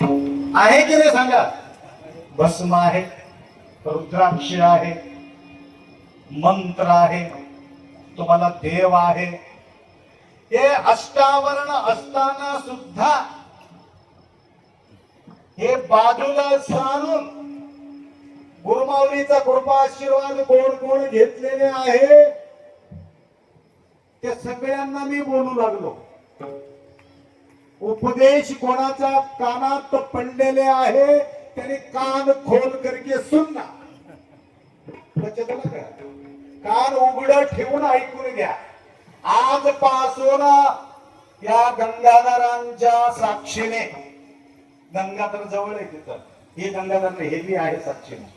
आहे की नाही सांगा? भस्म आहे, रुद्राक्ष आहे, मंत्र आहे, तुम्हाला देव आहे. हे अष्टावरण असताना सुद्धा हे बाजूला सारून गुरुमाऊलीचा कृपा आशीर्वाद कोण कोण घेतलेले आहे ते सगळ्यांना मी बोलू लागलो. उपदेश कोणाच्या कानात पडलेले आहे त्याने कान खोल करके सुनना. कान उघड ठेवून ऐकून घ्या. आजपासून या गंगाधरांच्या साक्षीने, गंगाधर जवळ आहे तिथं, हे गंगाधर हे बी आहे साक्षीने,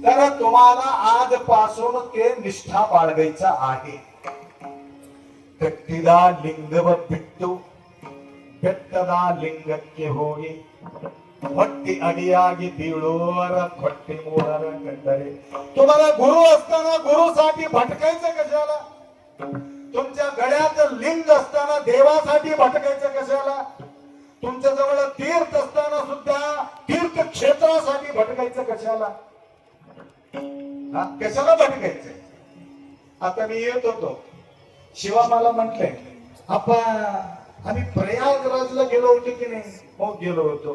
तर तुम्हाला आजपासून ते निष्ठा बाळगायचा आहे. कट्टीदा लिंगव बिट्टू ಬೆಟ್ಟದ ಲಿಂಗಕ್ಕೆ ಹೋಗಿ ಹೊಟ್ಟಿ ಅಡಿಯಾಗಿ ಬೀಳೋರ ಹೊಟ್ಟಿ ಮೂರರ ಕಂಡರೆ. तुम्हाला गुरु असताना गुरुसाठी भटकायचं कशाला? तुमच्या गळ्यात लिंग असताना देवासाठी भटकायचं कशाला? तुमच्या जवळ तीर्थ असताना सुद्धा तीर्थ क्षेत्रासाठी भटकायचं कशाला? कशाला भटकायचं? आता मी येत होतो, शिवा मला म्हटलंय आपा आम्ही प्रयागराजला गेलो होतो की नाही? हो गेलो होतो.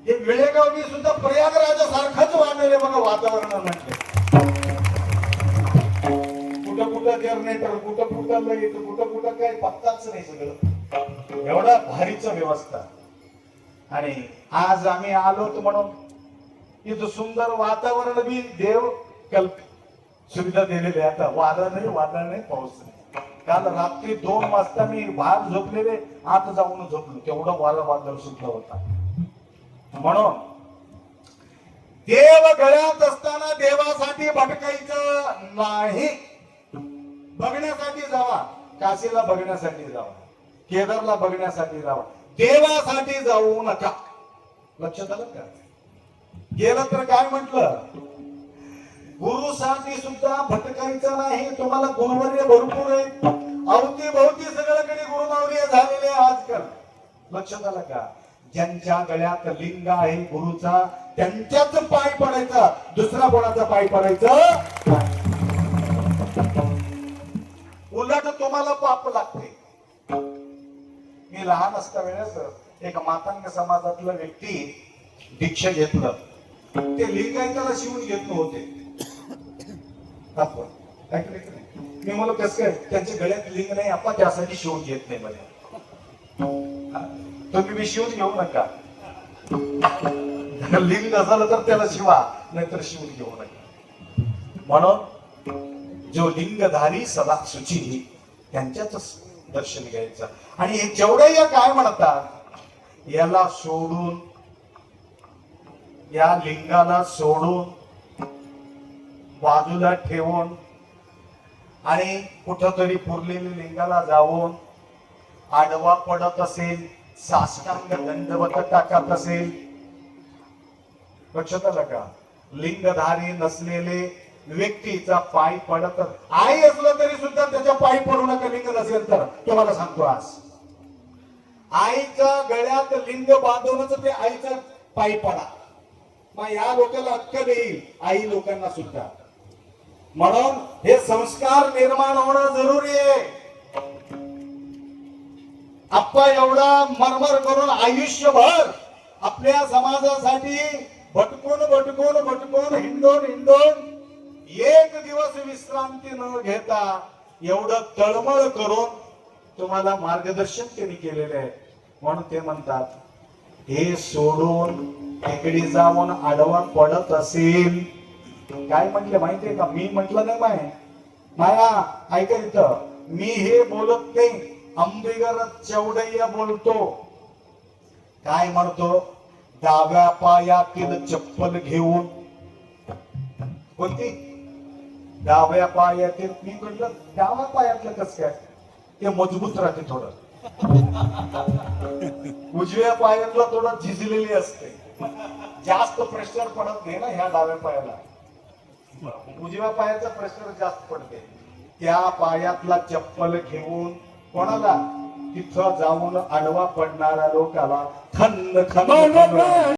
हे वेळेगावी सुद्धा प्रयागराजासारखंच वाढलेलं बघा वातावरण म्हटलं. कुठं कुठं जनरेटर, कुठं कुठं लाईट, कुठं कुठं काय पत्ताच नाही सगळं. एवढा भारीच व्यवस्था. आणि आज आम्ही आलो म्हणून इथं सुंदर वातावरण बी देव सुविधा दिलेली आहे. आता वादळ नाही पाऊस नाही. काल रात्री 2 वाजता मी बाहेर झोपलेले, आत जाऊन झोपलो, तेवढं वादळ सुटला होता. म्हणून देव गळ्यात असताना देवासाठी भटकायचं नाही. बघण्यासाठी जावा, काशीला बघण्यासाठी जावा, केदारला बघण्यासाठी जावा, देवासाठी जाऊ नका. लक्षात आलं का? गेलं तर काय म्हटलं? गुरुसाठी सुद्धा भटकायचं नाही. तुम्हाला गुरुवर्य भरपूर आहे, अवती भोवती सगळीकडे गुरुमाऊली झालेले आजकाल. लक्षात आलं का? ज्यांच्या गळ्यात लिंग आहे गुरुचा त्यांच्याच पाय पडायचा, दुसरा कोणाचा पाय पडायचं. उलट तुम्हाला पाप लागते. मी लहान असता वेळेस एक मातंग समाजातला व्यक्ती दीक्षा घेतलं, ते लिंगायताला शिवून घेत नव्हते. मी म्हणलो कसं काय? त्यांच्या गळ्यात लिंग नाही, आपण त्यासाठी शिवून घेत नाही. मला तुम्ही बी शिवून घेऊ नका. लिंग झालं तर त्याला शिवा, नाहीतर शिवून घेऊ नका. म्हणून जो लिंगधारी सदा सुची त्यांच्याच दर्शन घ्यायचं. आणि जेवढे या काय म्हणतात, याला सोडून, या लिंगाला सोडून बाजूला ठेवून आणि कुठंतरी पुरलेल्या लिंगाला जाऊन आडवा पडत असेल, साष्टांग दंडवत टाकत असेल. लक्षात आलं का? लिंगधारी नसलेले व्यक्तीचा पाय पडत, आई असलं तरी सुद्धा त्याच्या पायी पडू नका. लिंग नसेल तर तुम्हाला सांगतो, आज आईच्या गळ्यात लिंग बांधूनच ते आईचा पायी पडा. मग या लोकांना अक्कल येईल, आई लोकांना सुद्धा. म्हणून हे संस्कार निर्माण होणं जरुरी आहे. आप्पा एवढा मरमर करून आयुष्यभर आपल्या समाजासाठी भटकून हिंडून एक दिवस विश्रांती न घेता एवढं तळमळ करून तुम्हाला मार्गदर्शन त्यांनी केलेले आहे. म्हणून ते म्हणतात, हे सोडून इकडे जाऊन आडवा पडत असेल. काय म्हटले माहितीये का? मी म्हटलं नाही माया ऐका इथं, मी हे बोलत नाही, अंबिगर चौडय्या बोलतो. काय म्हणतो? डाव्या पायातील चप्पल घेऊन. कोणती? डाव्या पायातील. मी म्हटलं डाव्या पायातलं कसं काय? ते मजबूत राहते थोडं. उजव्या पायातला थोडं झिजलेली असते, जास्त प्रेशर पडत नाही ना ह्या डाव्या पायाला. उजव्या पायाचा प्रेशर जास्त पडते. त्या पायातला चप्पल घेऊन कोणाला? तिथं जाऊन आडवा पडणाऱ्या लोकाला खन्न खन्न